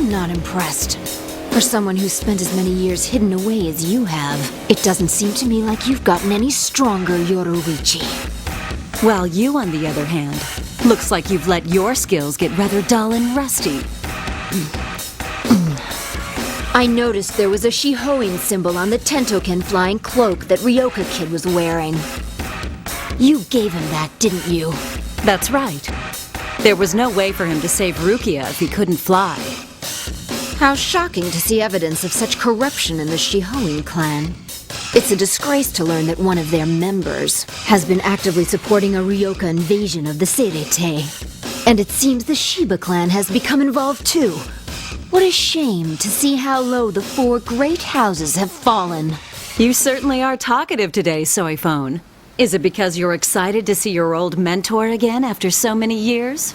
I'm not impressed. For someone who's spent as many years hidden away as you have, it doesn't seem to me like you've gotten any stronger, Yoruichi. While you, on the other hand, looks like you've let your skills get rather dull and rusty. I noticed there was a Shihoin symbol on the Tentoken flying cloak that Ryoka Kid was wearing. You gave him that, didn't you? That's right. There was no way for him to save Rukia if he couldn't fly. How shocking to see evidence of such corruption in the Shihoin clan. It's a disgrace to learn that one of their members has been actively supporting a Ryoka invasion of the Seirete. And it seems the Shiba clan has become involved too. What a shame to see how low the four great houses have fallen. You certainly are talkative today, Soifon. Is it because you're excited to see your old mentor again after so many years?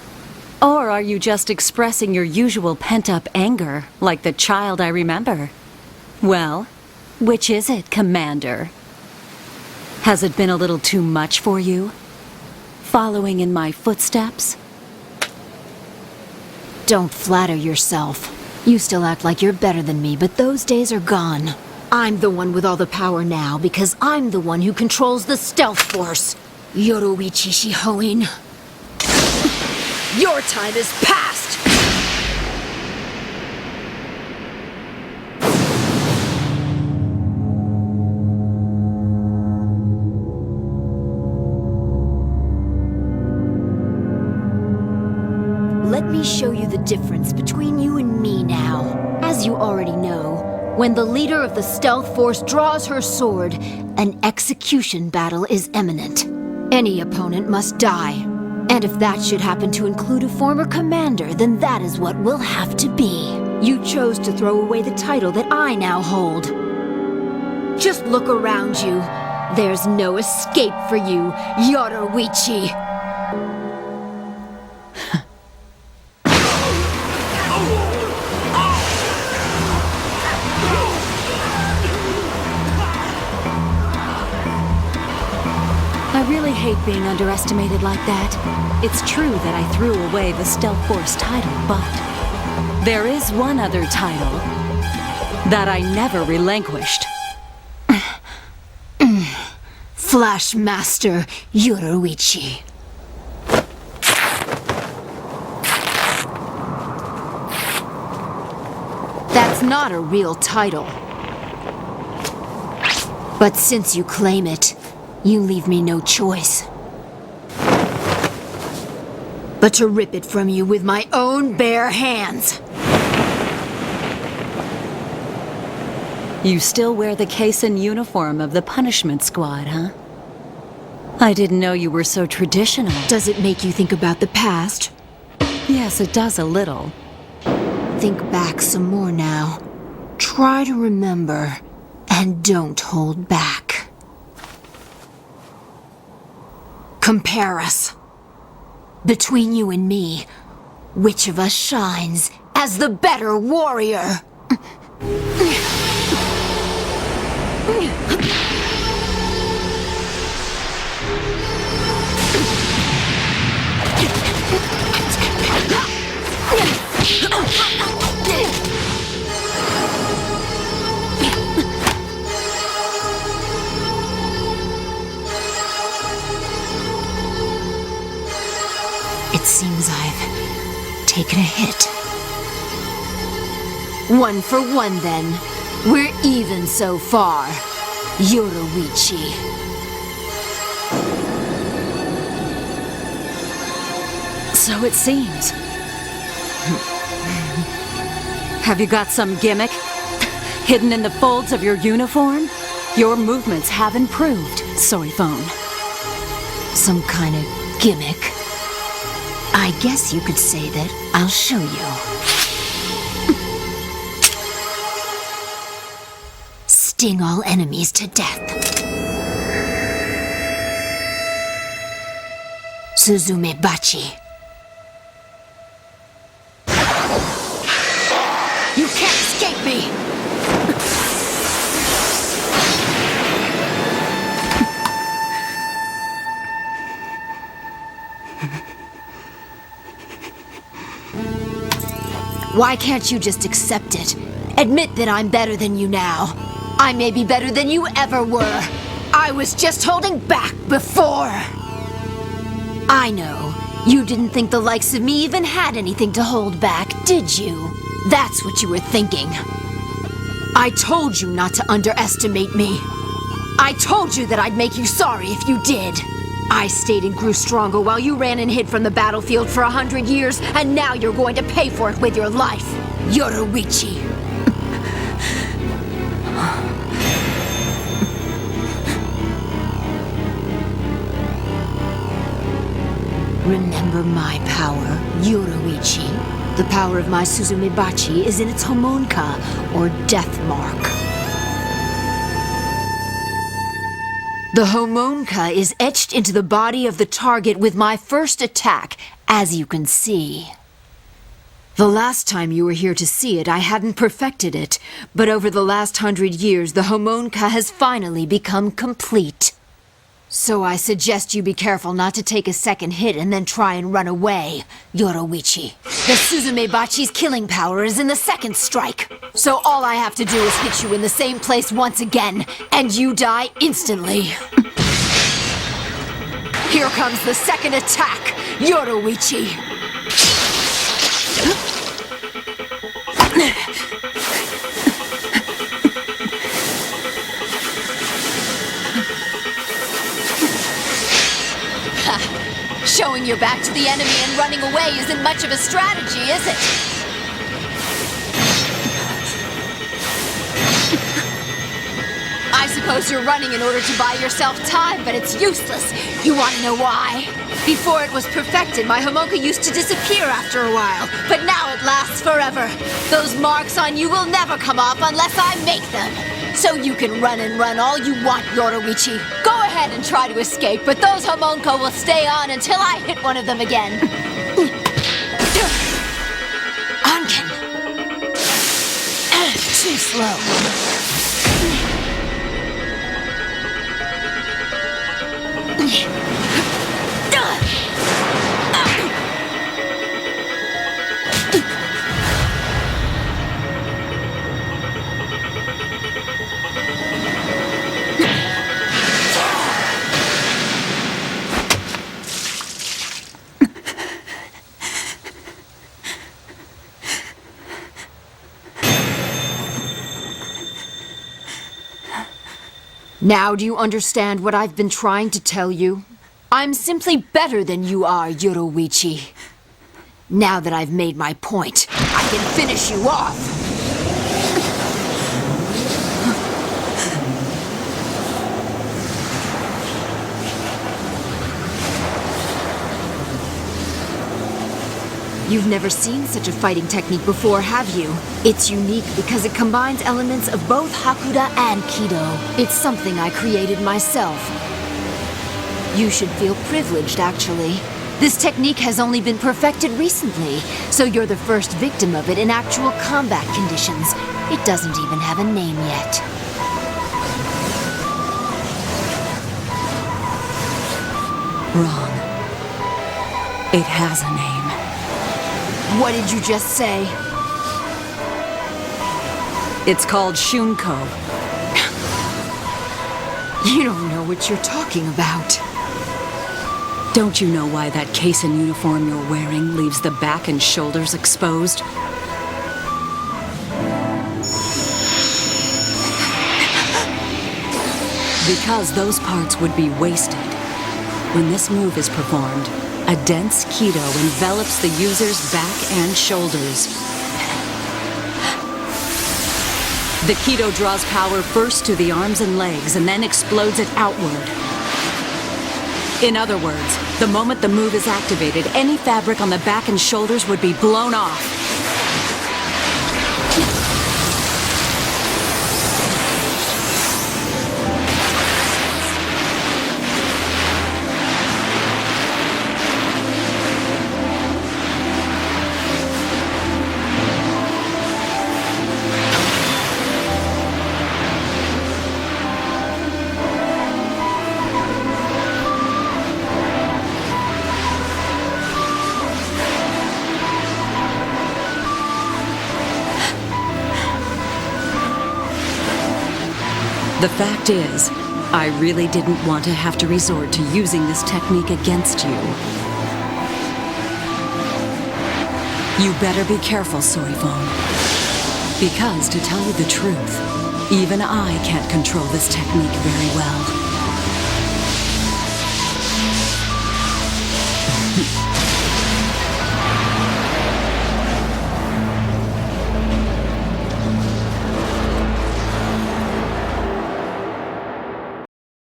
Or are you just expressing your usual pent-up anger, like the child I remember? Well, which is it, Commander? Has it been a little too much for you? Following in my footsteps? Don't flatter yourself. You still act like you're better than me, but those days are gone. I'm the one with all the power now because I'm the one who controls the stealth force. Yoruichi Shihoin. Your time is past! Let me show you the difference between you and me now. As you already know, when the leader of the stealth force draws her sword, an execution battle is imminent. Any opponent must die. And if that should happen to include a former commander, then that is what will have to be. You chose to throw away the title that I now hold. Just look around you. There's no escape for you, Yoruichi. I really hate being underestimated like that. It's true that I threw away the Stealth Force title, but there is one other title that I never relinquished. Flash Master Yoruichi. That's not a real title. But since you claim it, you leave me no choice but to rip it from you with my own bare hands. You still wear the case and uniform of the punishment squad, huh? I didn't know you were so traditional. Does it make you think about the past? Yes, it does a little. Think back some more now. Try to remember, and don't hold back. Compare us. Between you and me, which of us shines as the better warrior? It seems I've taken a hit. 1 for 1, then. We're even so far, Yoruichi. So it seems. Have you got some gimmick? Hidden in the folds of your uniform? Your movements have improved, Soifon. Some kind of gimmick? I guess you could say that. I'll show you. Sting all enemies to death. Suzume Bachi. You can't escape me! Why can't you just accept it? Admit that I'm better than you now. I may be better than you ever were. I was just holding back before. I know. You didn't think the likes of me even had anything to hold back, did you? That's what you were thinking. I told you not to underestimate me. I told you that I'd make you sorry if you did. I stayed and grew stronger while you ran and hid from the battlefield for 100 years, and now you're going to pay for it with your life. Yoruichi. Remember my power, Yoruichi. The power of my Suzumebachi is in its Homonka, or death mark. The Homonka is etched into the body of the target with my first attack, as you can see. The last time you were here to see it, I hadn't perfected it, but over the last 100 years, the Homonka has finally become complete. So I suggest you be careful not to take a second hit and then try and run away, Yoruichi. The Suzumebachi's killing power is in the second strike. So all I have to do is hit you in the same place once again, and you die instantly. Here comes the second attack, Yoruichi. Showing your back to the enemy and running away isn't much of a strategy, is it? I suppose you're running in order to buy yourself time, but it's useless. You want to know why? Before it was perfected, my Homonka used to disappear after a while, but now it lasts forever. Those marks on you will never come off unless I make them. So you can run and run all you want, Yoruichi. Go ahead and try to escape, but those Homonka will stay on until I hit one of them again. Anken. Too slow. Now do you understand what I've been trying to tell you? I'm simply better than you are, Yoruichi. Now that I've made my point, I can finish you off! You've never seen such a fighting technique before, have you? It's unique because it combines elements of both Hakuda and Kido. It's something I created myself. You should feel privileged, actually. This technique has only been perfected recently, so you're the first victim of it in actual combat conditions. It doesn't even have a name yet. Wrong. It has a name. What did you just say? It's called Shunko. You don't know what you're talking about. Don't you know why that case and uniform you're wearing leaves the back and shoulders exposed? Because those parts would be wasted. When this move is performed, a dense Kido envelops the user's back and shoulders. The Kido draws power first to the arms and legs and then explodes it outward. In other words, the moment the move is activated, any fabric on the back and shoulders would be blown off. The fact is, I really didn't want to have to resort to using this technique against you. You better be careful, Soifon. Because, to tell you the truth, even I can't control this technique very well.